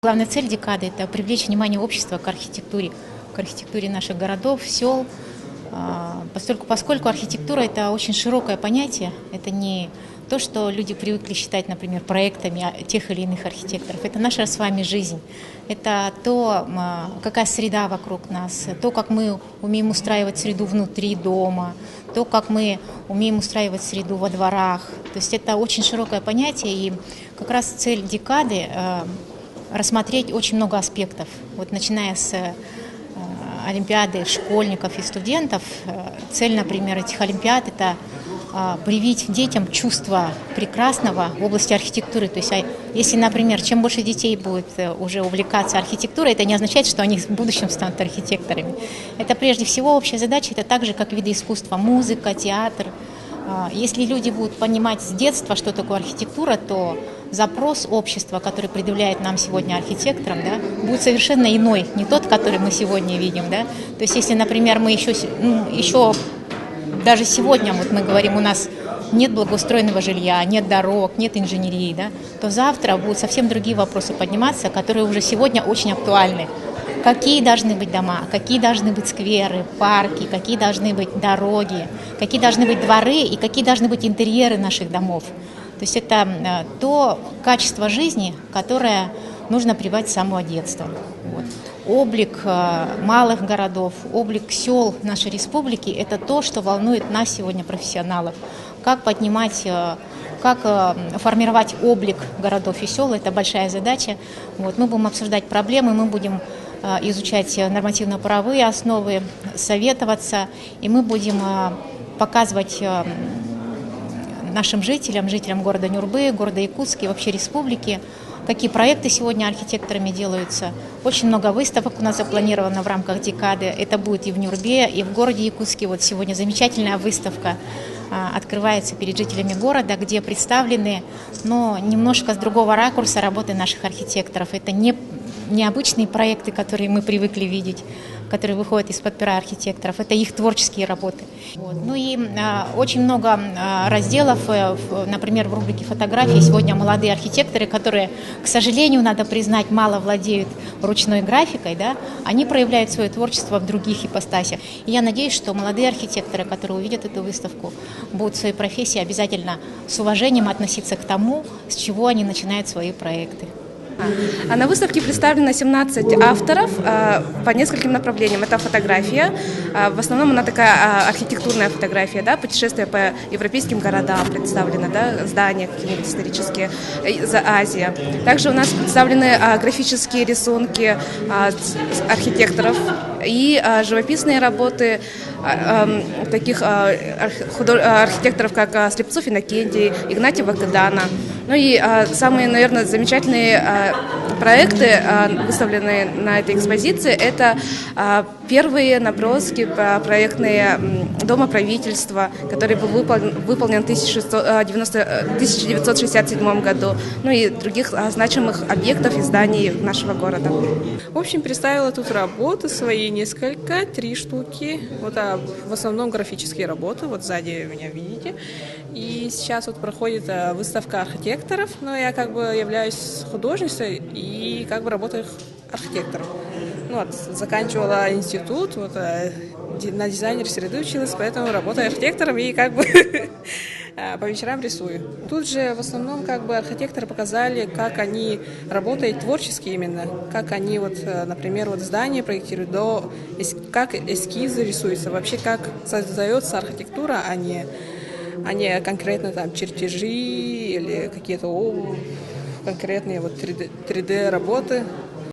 Главная цель декады – это привлечь внимание общества к архитектуре наших городов, сел, поскольку архитектура – это очень широкое понятие, это не то, что люди привыкли считать, например, проектами тех или иных архитекторов. Это наша с вами жизнь, это то, какая среда вокруг нас, то, как мы умеем устраивать среду внутри дома, то, как мы умеем устраивать среду во дворах. То есть это очень широкое понятие, и как раз цель декады – рассмотреть очень много аспектов. Вот начиная с олимпиады школьников и студентов, цель, например, этих олимпиад – это привить детям чувство прекрасного в области архитектуры. То есть, если, например, чем больше детей будет уже увлекаться архитектурой, это не означает, что они в будущем станут архитекторами. Это прежде всего общая задача, это так же, как виды искусства, музыка, театр. Если люди будут понимать с детства, что такое архитектура, то запрос общества, который предъявляет нам сегодня архитекторам, да, будет совершенно иной, не тот, который мы сегодня видим. Да. То есть если, например, мы еще даже сегодня вот мы говорим, у нас нет благоустроенного жилья, нет дорог, нет инженерии, да, то завтра будут совсем другие вопросы подниматься, которые уже сегодня очень актуальны. Какие должны быть дома, какие должны быть скверы, парки, какие должны быть дороги, какие должны быть дворы и какие должны быть интерьеры наших домов. То есть это то качество жизни, которое нужно прививать с самого детства. Вот. Облик малых городов, облик сел нашей республики – это то, что волнует нас сегодня, профессионалов. Как поднимать, как формировать облик городов и сел – это большая задача. Вот. Мы будем обсуждать проблемы, мы будем изучать нормативно-правовые основы, советоваться, и мы будем показывать нашим жителям города Нюрбы, города Якутска и вообще республики, какие проекты сегодня архитекторами делаются. Очень много выставок у нас запланировано в рамках декады. Это будет и в Нюрбе, и в городе Якутске. Вот сегодня замечательная выставка открывается перед жителями города, где представлены, но немножко с другого ракурса работы наших архитекторов. Это не необычные проекты, которые мы привыкли видеть, которые выходят из-под пера архитекторов, это их творческие работы. Вот. Ну и очень много разделов, например, в рубрике «Фотографии» сегодня молодые архитекторы, которые, к сожалению, надо признать, мало владеют ручной графикой, да, они проявляют свое творчество в других ипостасях. И я надеюсь, что молодые архитекторы, которые увидят эту выставку, будут в своей профессии обязательно с уважением относиться к тому, с чего они начинают свои проекты. На выставке представлено 17 авторов по нескольким направлениям. Это фотография, в основном она такая архитектурная фотография, да, путешествия по европейским городам представлены, да, здания какие-нибудь исторические, Азия. Также у нас представлены графические рисунки архитекторов и живописные работы таких архитекторов, как Слепцов Иннокентий, Игнатьева Кадана. Ну и самые, наверное, замечательные проекты, выставленные на этой экспозиции, это первые наброски проектные Дома правительства, который был выполнен в 1967 году, ну и других значимых объектов и зданий нашего города. В общем, представила тут работы свои несколько, 3 штуки. Вот, в основном графические работы, вот сзади меня видите. И сейчас вот проходит выставка архитекторов, но я как бы являюсь художницей и как бы работаю архитектором. Ну, вот, заканчивала институт, вот, на дизайнере среды училась, поэтому работаю архитектором и как бы по вечерам рисую. Тут же в основном как бы архитекторы показали, как они работают творчески именно, как они вот, например, вот здание проектируют, как эскизы рисуются, вообще как создается архитектура, а не конкретно там чертежи или какие-то конкретные вот 3D работы.